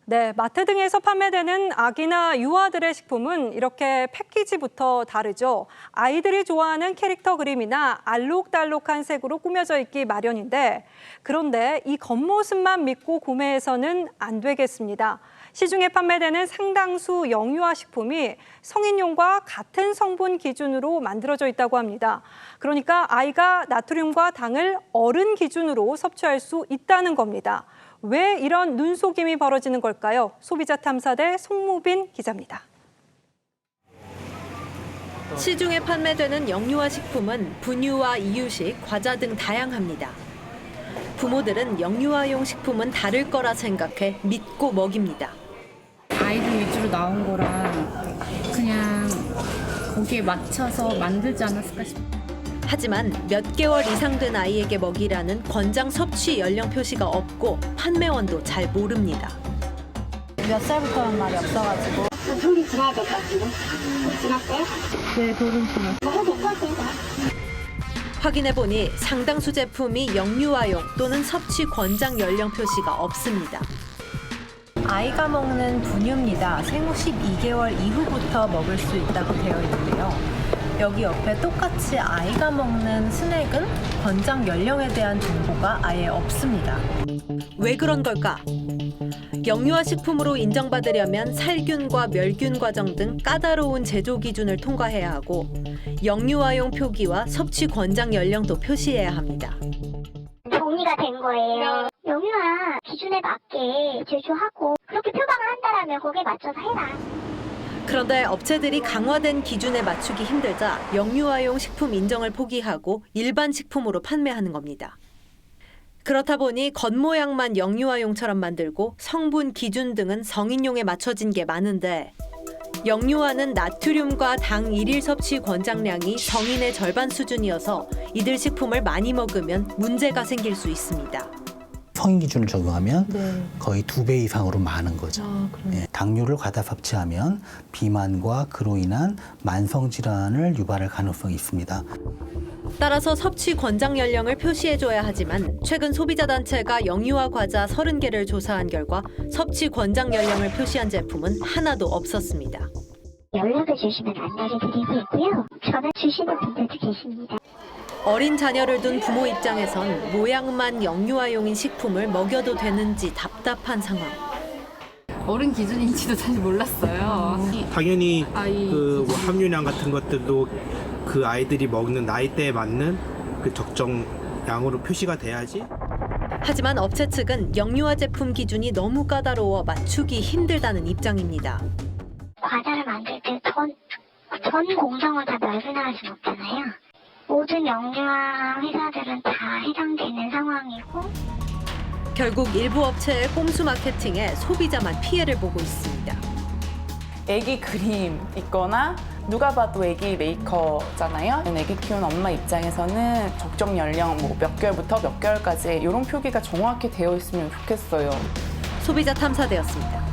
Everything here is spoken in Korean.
네, 마트 등에서 판매되는 아기나 유아들의 식품은 이렇게 패키지부터 다르죠. 아이들이 좋아하는 캐릭터 그림이나 알록달록한 색으로 꾸며져 있기 마련인데, 그런데 이 겉모습만 믿고 구매해서는 안 되겠습니다. 시중에 판매되는 상당수 영유아 식품이 성인용과 같은 성분 기준으로 만들어져 있다고 합니다. 그러니까 아이가 나트륨과 당을 어른 기준으로 섭취할 수 있다는 겁니다. 왜 이런 눈속임이 벌어지는 걸까요? 소비자 탐사대 송무빈 기자입니다. 시중에 판매되는 영유아 식품은 분유와 이유식, 과자 등 다양합니다. 부모들은 영유아용 식품은 다를 거라 생각해 믿고 먹입니다. 아이들 위주로 나온 거라 그냥 거기에 맞춰서 만들지 않았을까 싶어요. 하지만 몇 개월 이상 된 아이에게 먹이라는 권장 섭취 연령 표시가 없고 판매원도 잘 모릅니다. 몇 살부터는 말이 없어가지고. 돌이 지나야 될 것 같은데? 지났어요? 네, 돌은 지났어요. 먹어도 될 것 같아요. 확인해보니 상당수 제품이 영유아용 또는 섭취 권장 연령 표시가 없습니다. 아이가 먹는 분유입니다. 생후 12개월 이후부터 먹을 수 있다고 되어 있는데요. 여기 옆에 똑같이 아이가 먹는 스낵은 권장 연령에 대한 정보가 아예 없습니다. 왜 그런 걸까? 영유아 식품으로 인정받으려면 살균과 멸균 과정 등 까다로운 제조 기준을 통과해야 하고 영유아용 표기와 섭취 권장 연령도 표시해야 합니다. 정리가 된 거예요. 영유아 기준에 맞게 제조하고 그렇게 표방을 한다라면 거기에 맞춰서 해라. 그런데 업체들이 강화된 기준에 맞추기 힘들자 영유아용 식품 인정을 포기하고 일반 식품으로 판매하는 겁니다. 그렇다 보니 겉모양만 영유아용처럼 만들고 성분 기준 등은 성인용에 맞춰진 게 많은데 영유아는 나트륨과 당 일일 섭취 권장량이 성인의 절반 수준이어서 이들 식품을 많이 먹으면 문제가 생길 수 있습니다. 성인 기준을 적용하면 거의 2배 이상으로 많은 거죠. 당류를 과다 섭취하면 비만과 그로 인한 만성 질환을 유발할 가능성이 있습니다. 따라서 섭취 권장 연령을 표시해줘야 하지만 최근 소비자단체가 영유아 과자 30개를 조사한 결과 섭취 권장 연령을 표시한 제품은 하나도 없었습니다. 연락을 주시면 안내를 드리고 있고요. 전화 주시는 분들도 계십니다. 어린 자녀를 둔 부모 입장에선 모양만 영유아용인 식품을 먹여도 되는지 답답한 상황. 어른 기준인지도 사실 몰랐어요. 당연히 그 함유량 같은 것들도 그 아이들이 먹는 나이대에 맞는 그 적정 양으로 표시가 돼야지. 하지만 업체 측은 영유아 제품 기준이 너무 까다로워 맞추기 힘들다는 입장입니다. 과자를 만들 때 전 공정을 다 멸균할 수는 없잖아요. 모든 영유아 회사들은 다 해당되는 상황이고 결국 일부 업체의 꼼수 마케팅에 소비자만 피해를 보고 있습니다. 애기 그림 있거나 누가 봐도 애기 메이커잖아요. 애기 키우는 엄마 입장에서는 적정 연령 몇 개월부터 몇 개월까지 이런 표기가 정확히 되어 있으면 좋겠어요. 소비자 탐사대였습니다.